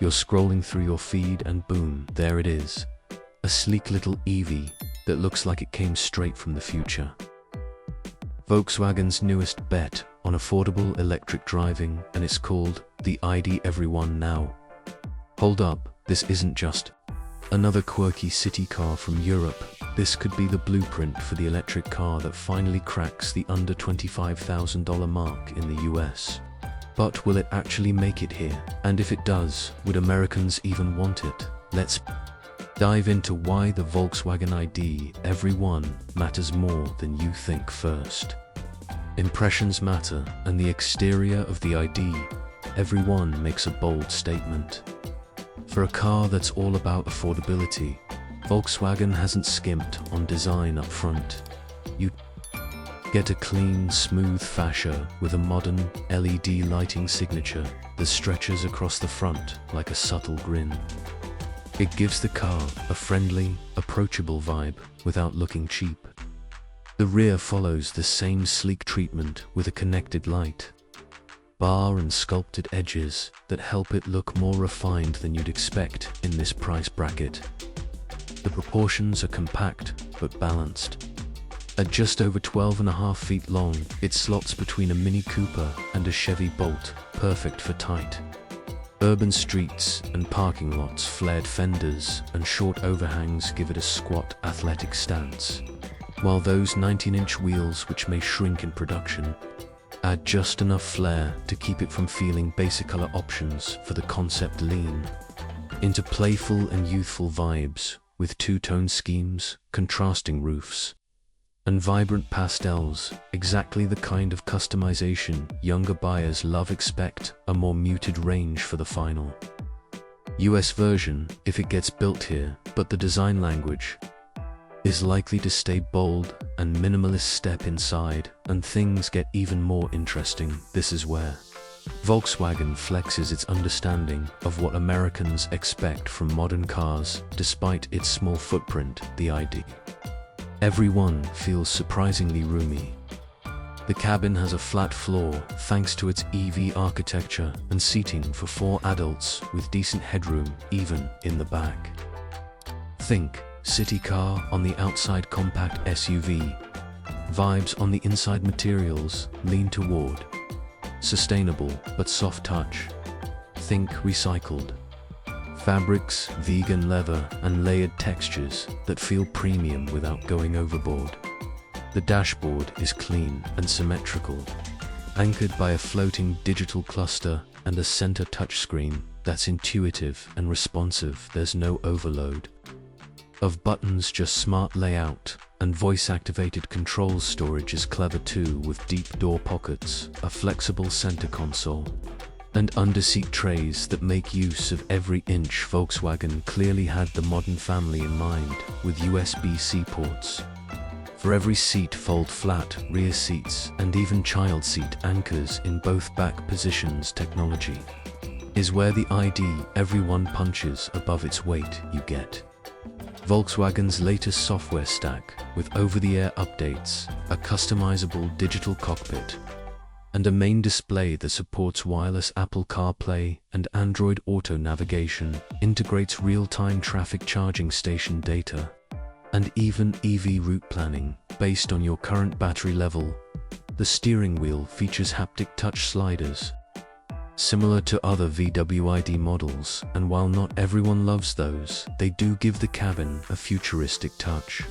You're scrolling through your feed and boom, there it is. A sleek little EV that looks like it came straight from the future. Volkswagen's newest bet on affordable electric driving, and it's called the ID.Every1 now. Hold up, this isn't just another quirky city car from Europe. This could be the blueprint for the electric car that finally cracks the under $25,000 mark in the US. But will it actually make it here? And if it does, would Americans even want it? Let's dive into why the Volkswagen ID.Every1 matters more than you think first. Impressions matter, and the exterior of the ID.Every1 makes a bold statement. For a car that's all about affordability, Volkswagen hasn't skimped on design up front. You get a clean, smooth fascia with a modern LED lighting signature that stretches across the front like a subtle grin. It gives the car a friendly, approachable vibe without looking cheap. The rear follows the same sleek treatment with a connected light bar and sculpted edges that help it look more refined than you'd expect in this price bracket. The proportions are compact but balanced. At just over 12.5 feet long, it slots between a Mini Cooper and a Chevy Bolt, perfect for tight urban streets and parking lots. Flared fenders and short overhangs give it a squat, athletic stance, while those 19-inch wheels, which may shrink in production, add just enough flair to keep it from feeling basic. Color options for the concept lean into playful and youthful vibes with two-tone schemes, contrasting roofs, and vibrant pastels, exactly the kind of customization younger buyers love. Expect a more muted range for the final US version if it gets built here, but the design language is likely to stay bold and minimalist. Step inside and things get even more interesting. This is where Volkswagen flexes its understanding of what Americans expect from modern cars. Despite its small footprint, the ID.Every1 feels surprisingly roomy. The cabin has a flat floor thanks to its EV architecture and seating for 4 adults with decent headroom even in the back. Think city car on the outside, compact SUV vibes on the inside. Materials lean toward sustainable but soft touch. Think recycled fabrics, vegan leather, and layered textures that feel premium without going overboard. The dashboard is clean and symmetrical, anchored by a floating digital cluster and a center touchscreen that's intuitive and responsive. There's no overload of buttons, just smart layout and voice-activated controls. Storage is clever too, with deep door pockets, a flexible center console, and underseat trays that make use of every inch. Volkswagen clearly had the modern family in mind, with USB-C ports for every seat, fold flat rear seats, and even child seat anchors in both back positions. Technology is where the ID.Every1 punches above its weight. You get Volkswagen's latest software stack with over-the-air updates, a customizable digital cockpit, and a main display that supports wireless Apple CarPlay and Android Auto navigation, integrates real-time traffic, charging station data, and even EV route planning based on your current battery level. The steering wheel features haptic touch sliders, similar to other VW ID models, and while not everyone loves those, they do give the cabin a futuristic touch.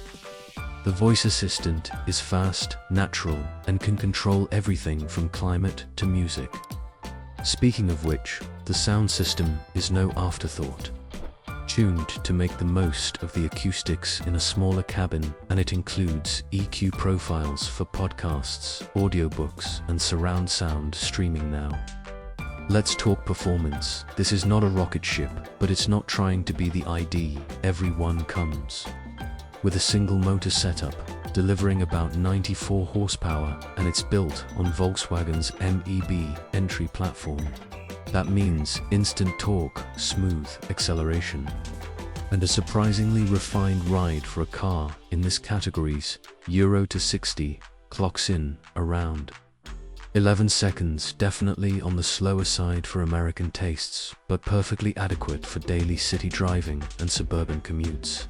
The voice assistant is fast, natural, and can control everything from climate to music. Speaking of which, the sound system is no afterthought. Tuned to make the most of the acoustics in a smaller cabin, and it includes EQ profiles for podcasts, audiobooks, and surround sound streaming now. Let's talk performance. This is not a rocket ship, but it's not trying to be. The ID.Every1 comes with a single motor setup, delivering about 94 horsepower, and it's built on Volkswagen's MEB entry platform. That means instant torque, smooth acceleration, and a surprisingly refined ride for a car in this category's 0 to 60 clocks in around 11 seconds, definitely on the slower side for American tastes, but perfectly adequate for daily city driving and suburban commutes.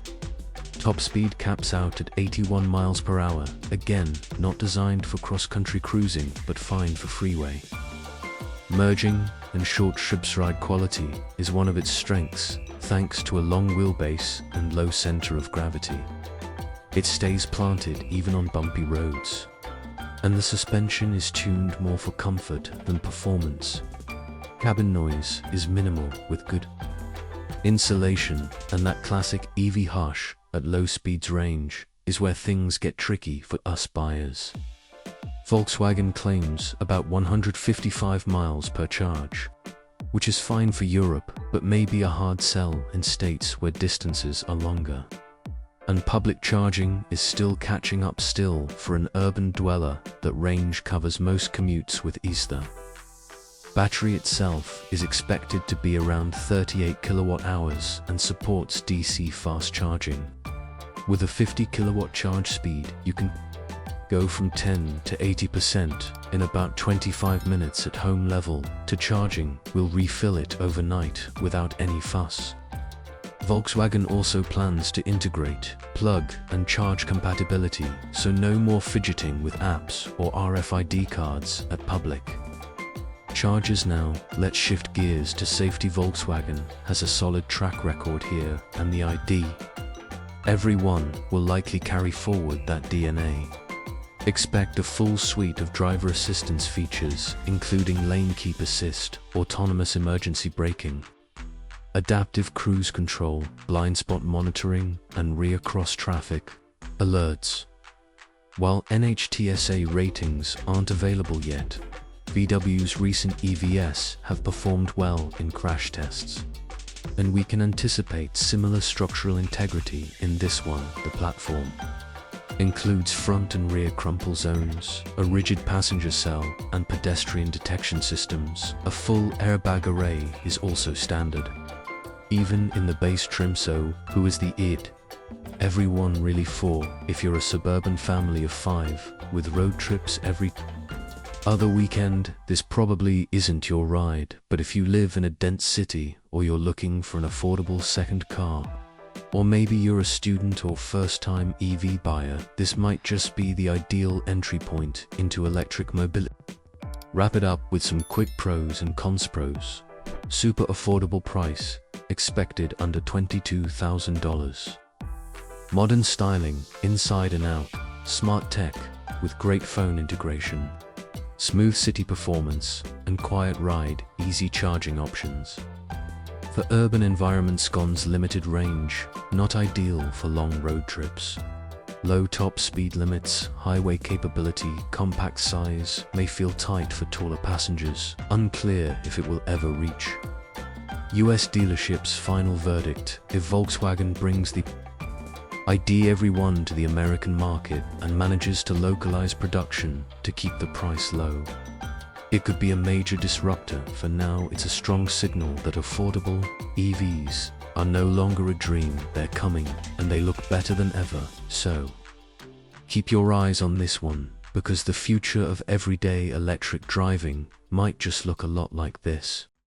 Top speed caps out at 81 miles per hour, again, not designed for cross-country cruising, but fine for freeway. Merging and short trips ride quality is one of its strengths, thanks to a long wheelbase and low center of gravity. It stays planted even on bumpy roads. And the suspension is tuned more for comfort than performance. Cabin noise is minimal with good insulation, and that classic EV hush at low speeds range is where things get tricky for us buyers. Volkswagen claims about 155 miles per charge, which is fine for Europe, but may be a hard sell in states where distances are longer. And public charging is still catching up for an urban dweller that range covers most commutes with Easter. Battery itself is expected to be around 38 kilowatt hours and supports DC fast charging. With a 50 kilowatt charge speed, you can go from 10 to 80% in about 25 minutes at home level to charging. We'll refill it overnight without any fuss. Volkswagen also plans to integrate plug and charge compatibility, so no more fidgeting with apps or RFID cards at public chargers now. Let's shift gears to safety. Volkswagen has a solid track record here, and the ID.Every1 will likely carry forward that DNA. Expect a full suite of driver assistance features, including lane keep assist, autonomous emergency braking, adaptive cruise control, blind spot monitoring, and rear cross traffic alerts. While NHTSA ratings aren't available yet, VW's recent EVs have performed well in crash tests, and we can anticipate similar structural integrity in this one. The platform includes front and rear crumple zones, a rigid passenger cell, and pedestrian detection systems. A full airbag array is also standard, even in the base trim. So, who is the ID.Every1 really for? If you're a suburban family of 5 with road trips every other weekend, this probably isn't your ride. But if you live in a dense city, or you're looking for an affordable second car, or maybe you're a student or first-time EV buyer, this might just be the ideal entry point into electric mobility. Wrap it up with some quick pros and cons. Pros: super affordable price, expected under $22,000. Modern styling, inside and out. Smart tech with great phone integration. Smooth city performance and quiet ride, easy charging options. For urban environments, cons: limited range, not ideal for long road trips. Low top speed limits, highway capability, compact size, may feel tight for taller passengers, unclear if it will ever reach US dealerships. Final verdict: if Volkswagen brings the ID.Every1 to the American market and manages to localize production to keep the price low, it could be a major disruptor. For now, it's a strong signal that affordable EVs are no longer a dream. They're coming, and they look better than ever. So, keep your eyes on this one, because the future of everyday electric driving might just look a lot like this.